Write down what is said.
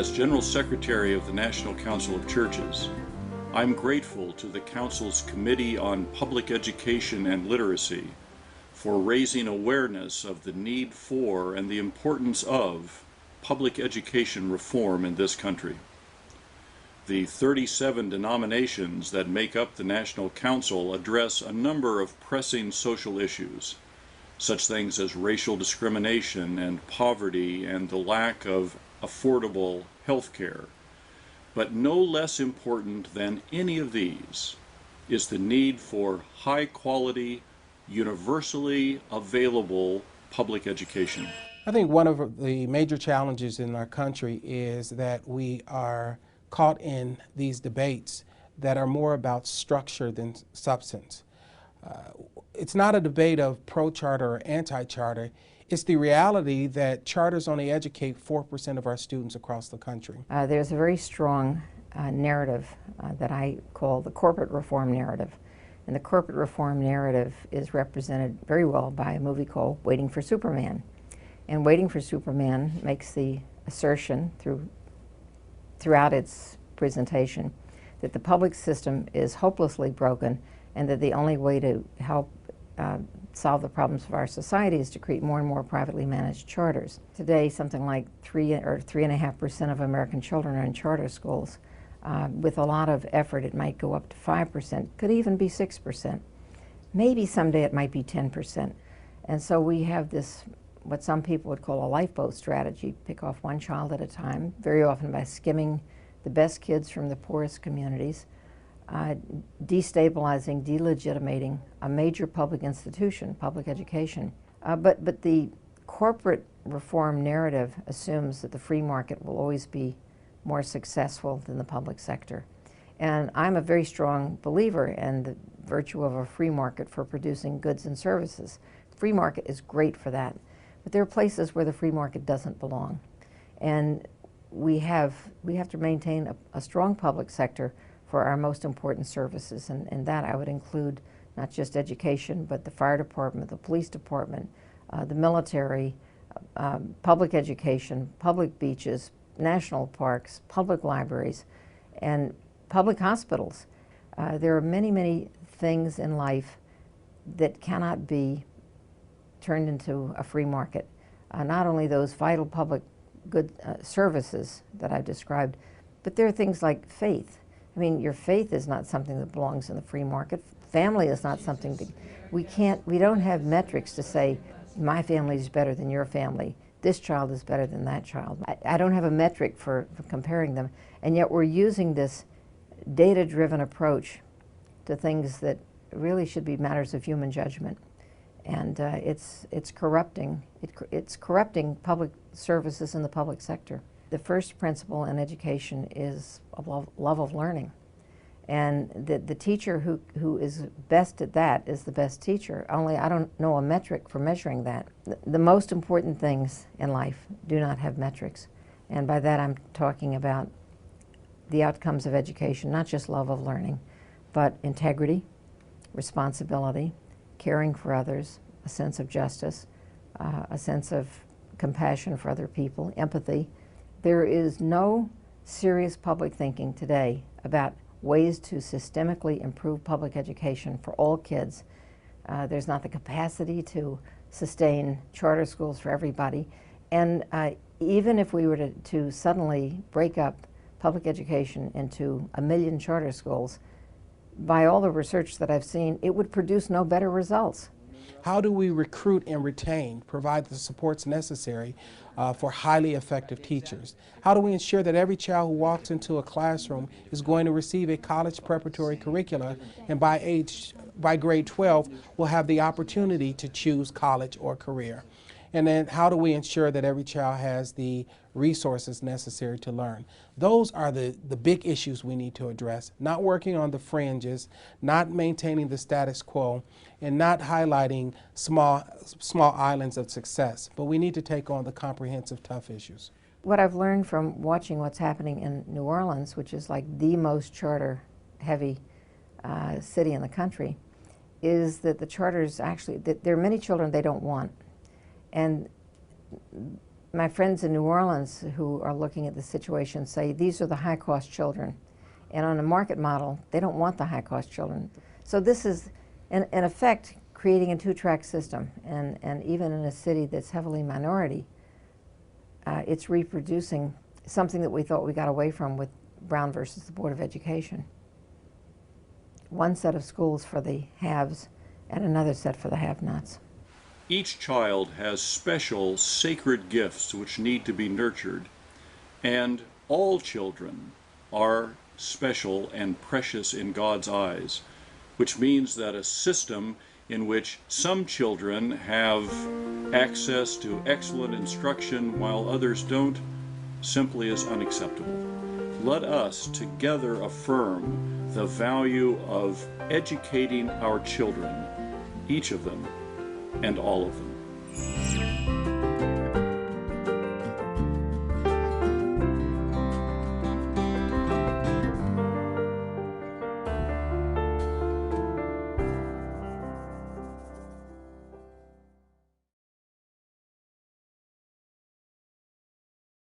As General Secretary of the National Council of Churches, I'm grateful to the Council's Committee on Public Education and Literacy for raising awareness of the need for and the importance of public education reform in this country. The 37 denominations that make up the National Council address a number of pressing social issues, such things as racial discrimination and poverty and the lack of affordable health care. But no less important than any of these is the need for high-quality, universally available public education. I think one of the major challenges in our country is that we are caught in these debates that are more about structure than substance. It's not a debate of pro-charter or anti-charter. It's the reality that charters only educate 4% of our students across the country. There's a very strong narrative that I call the corporate reform narrative. And the corporate reform narrative is represented very well by a movie called Waiting for Superman. And Waiting for Superman makes the assertion throughout its presentation that the public system is hopelessly broken and that the only way to help solve the problems of our society is to create more and more privately managed charters. Today, something like 3.5% of American children are in charter schools. With a lot of effort, it might go up to 5%, could even be 6%. Maybe someday it might be 10%. And so we have this, what some people would call a lifeboat strategy, pick off one child at a time, very often by skimming the best kids from the poorest communities, destabilizing, delegitimating a major public institution, public education. But the corporate reform narrative assumes that the free market will always be more successful than the public sector. And I'm a very strong believer in the virtue of a free market for producing goods and services. Free market is great for that. But there are places where the free market doesn't belong. And we have to maintain a strong public sector for our most important services. And that I would include not just education, but the fire department, the police department, the military, public education, public beaches, national parks, public libraries, and public hospitals. There are many, many things in life that cannot be turned into a free market. Not only those vital public good services that I've described, but there are things like faith. I mean, your faith is not something that belongs in the free market. Family is not something that we don't have metrics to say, my family is better than your family. This child is better than that child. I don't have a metric for comparing them, and yet we're using this data-driven approach to things that really should be matters of human judgment. And it's corrupting public services in the public sector. The first principle in education is a love of learning. And the teacher who is best at that is the best teacher, only I don't know a metric for measuring that. The most important things in life do not have metrics. And by that I'm talking about the outcomes of education, not just love of learning, but integrity, responsibility, caring for others, a sense of justice, a sense of compassion for other people, empathy. There is no serious public thinking today about ways to systemically improve public education for all kids. There's not the capacity to sustain charter schools for everybody. And even if we were to suddenly break up public education into 1 million charter schools, by all the research that I've seen, it would produce no better results. How do we recruit and retain, provide the supports necessary for highly effective teachers? How do we ensure that every child who walks into a classroom is going to receive a college preparatory curricula and by grade 12 will have the opportunity to choose college or career? And then how do we ensure that every child has the resources necessary to learn? Those are the big issues we need to address, not working on the fringes, not maintaining the status quo, and not highlighting small islands of success. But we need to take on the comprehensive, tough issues. What I've learned from watching what's happening in New Orleans, which is like the most charter-heavy city in the country, is that the charters actually, that there are many children they don't want. And My friends in New Orleans who are looking at the situation say these are the high-cost children. And on a market model, they don't want the high-cost children. So this is, in effect, creating a two-track system. And even in a city that's heavily minority, it's reproducing something that we thought we got away from with Brown versus the Board of Education. One set of schools for the haves and another set for the have-nots. Each child has special sacred gifts which need to be nurtured, and all children are special and precious in God's eyes, which means that a system in which some children have access to excellent instruction while others don't simply is unacceptable. Let us together affirm the value of educating our children, each of them and all of them.